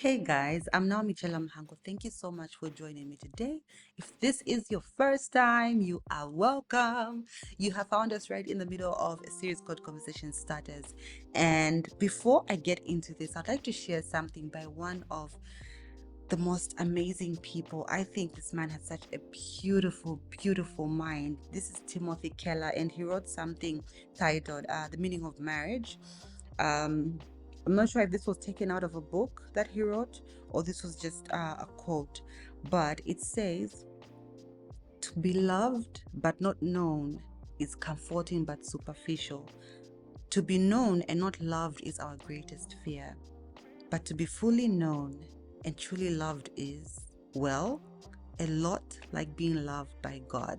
Hey guys, I'm now Michelle Mhango. Thank you so much for joining me today. If this is your first time, you are welcome. You have found us right in the middle of a series called Conversation Starters. And before I get into this, I'd like to share something by one of the most amazing people. I think this man has such a beautiful, beautiful mind. This is Timothy Keller, and he wrote something titled The Meaning of Marriage. Um, I'm not sure if this was taken out of a book that he wrote or this was just a quote, but it says, "To be loved but not known is comforting but superficial. To be known and not loved is our greatest fear. But to be fully known and truly loved is, well, a lot like being loved by God."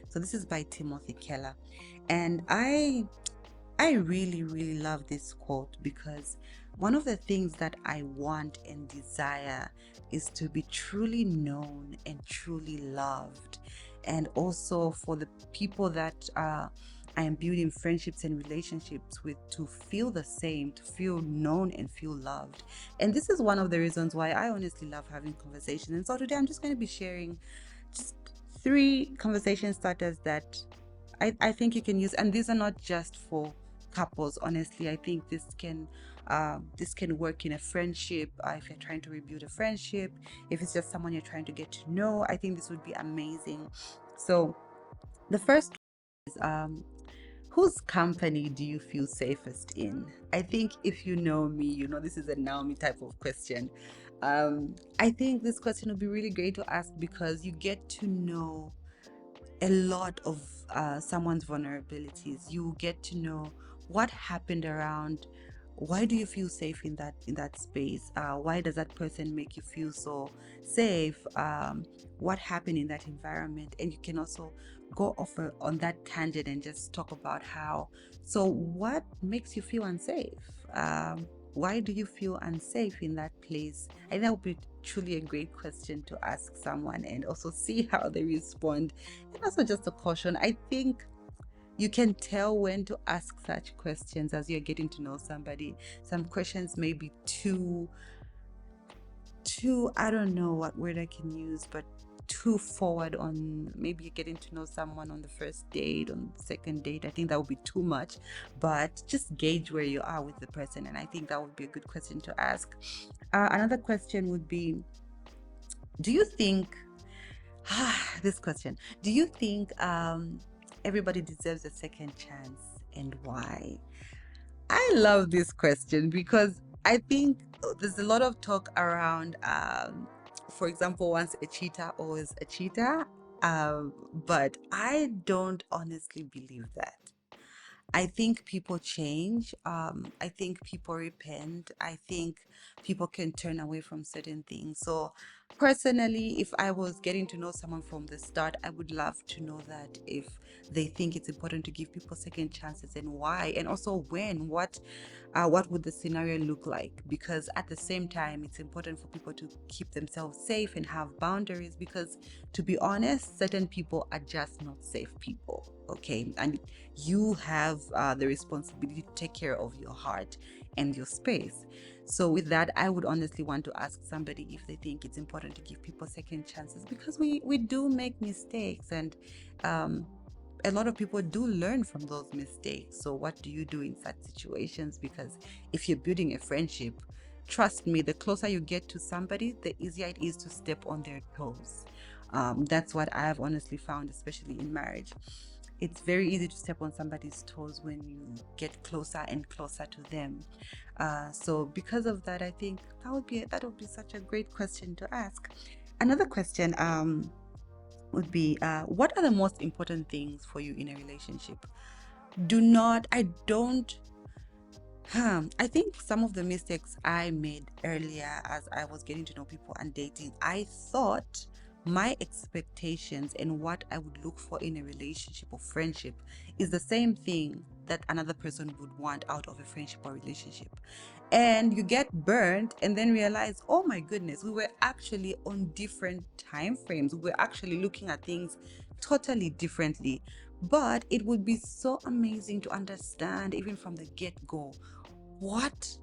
So this is by Timothy Keller. And I really, really love this quote because one of the things that I want and desire is to be truly known and truly loved. And also for the people that I am building friendships and relationships with to feel the same, to feel known and feel loved. And this is one of the reasons why I honestly love having conversations. And so today I'm just going to be sharing just 3 conversation starters that I think you can use, and these are not just for couples. Honestly, I think this can work in a friendship, if you're trying to rebuild a friendship, if it's just someone you're trying to get to know. I think this would be amazing. So the first is whose company do you feel safest in? I think if you know me, you know this is a now me type of question. I think this question would be really great to ask because you get to know a lot of someone's vulnerabilities. You get to know what happened around. Why do you feel safe in that space? Why does that person make you feel so safe? What happened in that environment? And you can also go off on that tangent and just talk about how. So, what makes you feel unsafe? Why do you feel unsafe in that place? I think that would be truly a great question to ask someone and also see how they respond. And also, just a caution, I think you can tell when to ask such questions as you're getting to know somebody. Some questions may be too, I don't know what word I can use, but too forward on maybe you're getting to know someone on the first date, on the second date. I think that would be too much, but just gauge where you are with the person. And I think that would be a good question to ask. Another question would be, do you think, this question, do you think everybody deserves a second chance, and why? I love this question because I think there's a lot of talk around, for example, once a cheater, always a cheater. But I don't honestly believe that. I think people change. I think people repent. I think people can turn away from certain things. So, personally, if I was getting to know someone from the start, I would love to know that if they think it's important to give people second chances and why, and also when, what would the scenario look like? Because at the same time, it's important for people to keep themselves safe and have boundaries. Because to be honest, certain people are just not safe people. Okay, and you have the responsibility to take care of your heart and your space. So with that, I would honestly want to ask somebody if they think it's important to give people second chances, because we do make mistakes, and a lot of people do learn from those mistakes. So what do you do in such situations? Because if you're building a friendship, trust me, the closer you get to somebody, the easier it is to step on their toes. That's what I've honestly found, especially in marriage. It's very easy to step on somebody's toes when you get closer and closer to them. So because of that, I think that would be such a great question to ask. Another question would be, what are the most important things for you in a relationship? Do not, I don't I think some of the mistakes I made earlier as I was getting to know people and dating, I thought my expectations and what I would look for in a relationship or friendship is the same thing that another person would want out of a friendship or relationship. And you get burnt and then realize, oh my goodness, we were actually on different time frames. We were actually looking at things totally differently. But it would be so amazing to understand, even from the get go, what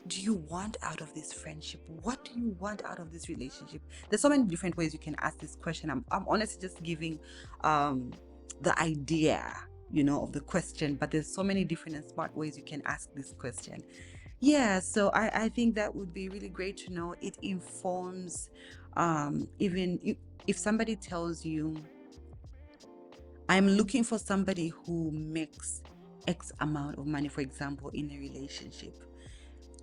do you want out of this friendship? What do you want out of this relationship? There's so many different ways you can ask this question. I'm honestly just giving the idea, of the question, but there's so many different and smart ways you can ask this question. Yeah, so I think that would be really great to know. It informs, even if somebody tells you, I'm looking for somebody who makes X amount of money, for example, in a relationship,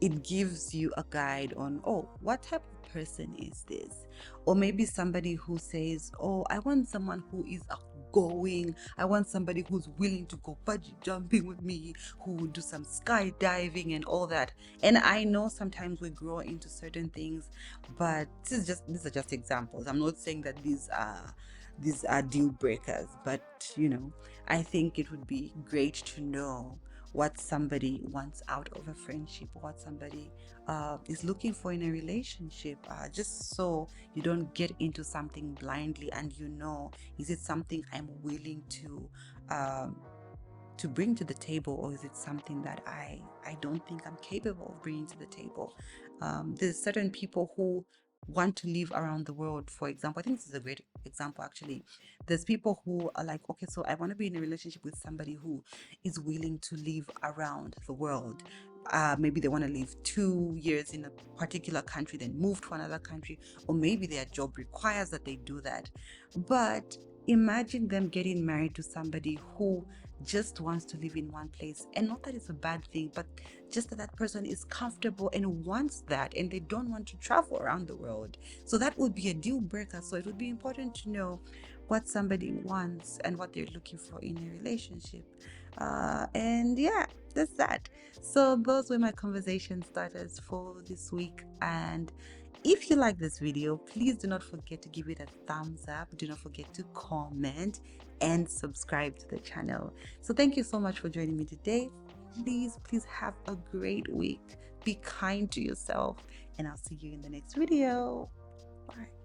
it gives you a guide on, oh, what type of person is this? Or maybe somebody who says, oh, I want someone who is outgoing. I want somebody who's willing to go bungee jumping with me, who will do some skydiving and all that. And I know sometimes we grow into certain things, but these are just examples. I'm not saying that these are deal breakers, but I think it would be great to know what somebody wants out of a friendship, what somebody is looking for in a relationship, just so you don't get into something blindly, and is it something I'm willing to bring to the table, or is it something that I don't think I'm capable of bringing to the table? There's certain people who want to live around the world, for example. I think this is a great example, actually. There's people who are like, okay, so I want to be in a relationship with somebody who is willing to live around the world. Maybe they want to live 2 years in a particular country, then move to another country, or maybe their job requires that they do that. But imagine them getting married to somebody who just wants to live in one place. And not that it's a bad thing, but just that person is comfortable and wants that, and they don't want to travel around the world. So that would be a deal breaker. So it would be important to know what somebody wants and what they're looking for in a relationship. And yeah, that's that. So those were my conversation starters for this week. And if you like this video, please do not forget to give it a thumbs up. Do not forget to comment and subscribe to the channel. So thank you so much for joining me today. Please have a great week. Be kind to yourself, and I'll see you in the next video. Bye.